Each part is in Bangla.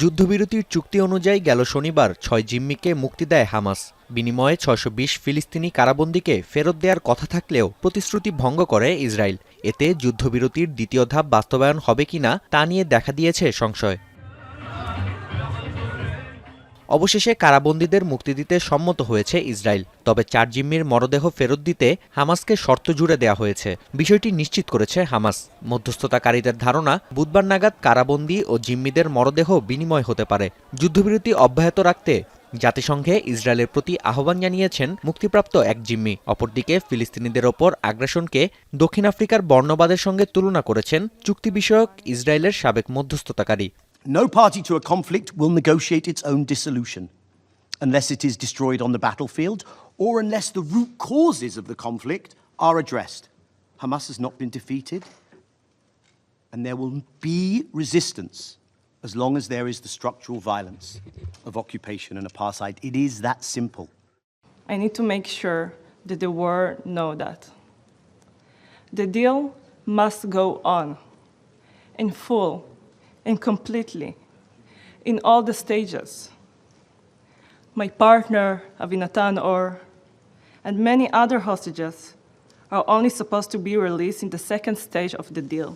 যুদ্ধবিরতির চুক্তি অনুযায়ী গেল শনিবার ৬ জিম্মিকে মুক্তি দেয় হামাস। বিনিময়ে ৬২০ ফিলিস্তিনি কারাবন্দীকে ফেরত দেওয়ার কথা থাকলেও প্রতিশ্রুতি ভঙ্গ করে ইসরায়েল। এতে যুদ্ধবিরতির দ্বিতীয় ধাপ বাস্তবায়ন হবে কিনা তা নিয়ে দেখা দিয়েছে সংশয়। অবশেষে কারাবন্দীদের মুক্তি দিতে সম্মত হয়েছে ইসরায়েল। তবে ৪ জিম্মির মরদেহ ফেরত দিতে হামাসকে শর্ত জুড়ে দেওয়া হয়েছে। বিষয়টি নিশ্চিত করেছে হামাস। মধ্যস্থতাকারীদের ধারণা, বুধবার নাগাদ কারাবন্দী ও জিম্মিদের মরদেহ বিনিময় হতে পারে। যুদ্ধবিরতি অব্যাহত রাখতে জাতিসংঘে ইসরায়েলের প্রতি আহ্বান জানিয়েছেন মুক্তিপ্রাপ্ত এক জিম্মি। অপরদিকে ফিলিস্তিনিদের ওপর আগ্রাসনকে দক্ষিণ আফ্রিকার বর্ণবাদের সঙ্গে তুলনা করেছেন চুক্তি বিষয়ক ইসরায়েলের সাবেক মধ্যস্থতাকারী। No party to a conflict will negotiate its own dissolution unless it is destroyed on the battlefield or unless the root causes of the conflict are addressed. Hamas has not been defeated, and there will be resistance as long as there is the structural violence of occupation and apartheid. It is that simple. I need to make sure that the world know that the deal must go on in full and completely, in all the stages. My partner, Avinatan Or, and many other hostages are only supposed to be released in the second stage of the deal.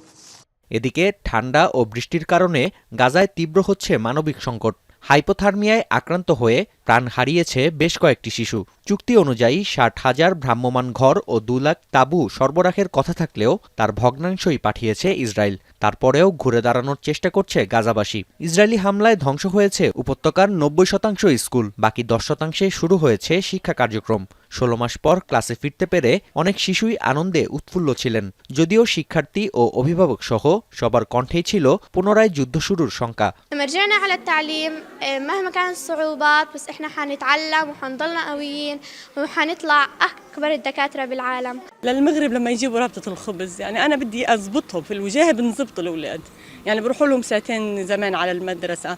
এদিকে ঠান্ডা ও বৃষ্টির কারণে গাজায় তীব্র হচ্ছে মানবিক সংকট। হাইপোথার্মিয়ায় আক্রান্ত হয়ে প্রাণ হারিয়েছে বেশ কয়েকটি শিশু। চুক্তি অনুযায়ী ৬০,০০০ ভ্রাম্যমাণ ঘর ও ২ লাখ তাঁবু সরবরাহের কথা থাকলেও তার ভগ্নাংশই পাঠিয়েছে ইসরায়েল। তারপরেও ঘুরে দাঁড়ানোর চেষ্টা করছে গাজাবাসী। ইসরায়েলি হামলায় ধ্বংস হয়েছে উপত্যকার ৯০% স্কুল, বাকি ১০% শুরু হয়েছে শিক্ষা কার্যক্রম। ১৬ মাস পর ক্লাসে ফিরতে পেরে অনেক শিশুই আনন্দে উৎফুল্ল ছিলেন। যদিও শিক্ষার্থী ও অভিভাবক সহ সবার কণ্ঠেই ছিল পুনরায় যুদ্ধ শুরুর শঙ্কা। مهما كانت الصعوبات بس احنا حنتعلم وحنضلنا قويين وحنطلع اكبر الدكاتره بالعالم. للمغرب لما يجيبوا رابطه الخبز يعني انا بدي اضبطهم في الوجاهه بنضبط الاولاد يعني بروحوا لهم ساعتين زمان على المدرسه.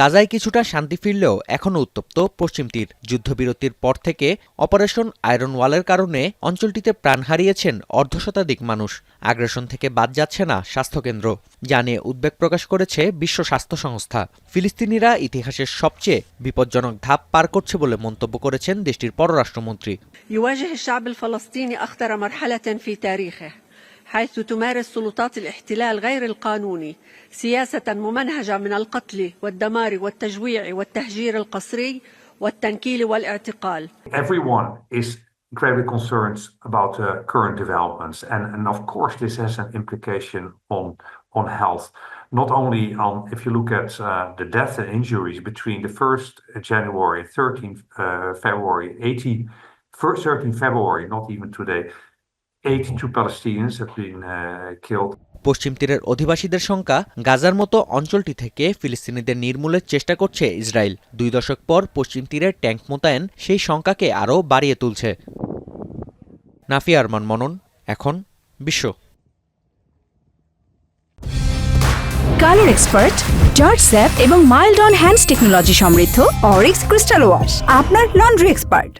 গাজায় কিছুটা শান্তি ফিরলেও এখনও উত্তপ্ত পশ্চিম তীর। যুদ্ধবিরতির পর থেকে অপারেশন আয়রন ওয়ালের কারণে অঞ্চলটিতে প্রাণ হারিয়েছেন অর্ধশতাধিক মানুষ। আগ্রাসন থেকে বাদ যাচ্ছে না স্বাস্থ্যকেন্দ্র, যা নিয়ে উদ্বেগ প্রকাশ করেছে বিশ্ব স্বাস্থ্য সংস্থা। ফিলিস্তিনিরা ইতিহাসের সবচেয়ে বিপজ্জনক ধাপ পার করছে বলে মন্তব্য করেছেন দেশটির পররাষ্ট্রমন্ত্রী। يواجه الشعب الفلسطيني أخطر مرحلة في تاريخه حيث تمارس سلطات الاحتلال غير القانوني سياسة ممنهجة من القتل والدمار والتجويع والتهجير القسري والتنكيل والاعتقال. Everyone is incredibly concerned about the current developments and of course this has an implication on health. Not only on, if you look at the deaths and injuries between the 1st January and 13th February, 13 February, not even today, 82 Palestinians have been killed. পশ্চিম তীরের অধিবাসীদের সংখ্যা গাজার মতো অঞ্চলটি থেকে ফিলিস্তিনিদের নির্মূলের চেষ্টা করছে ইসরায়েল। 2 দশক পর পশ্চিম তীরে ট্যাঙ্ক মোতায়েন সেই সংখ্যাকে আরও বাড়িয়ে তুলছে। নাফিয়া আরমান মনন, এখন বিশ্ব। কালার এক্সপার্ট, জর্জ স্যাপ এবং মাইল্ড অন হ্যান্ডস টেকনোলজি সমৃদ্ধ অরিক্স ক্রিস্টাল ওয়াশ আপনার লন্ড্রি এক্সপার্ট।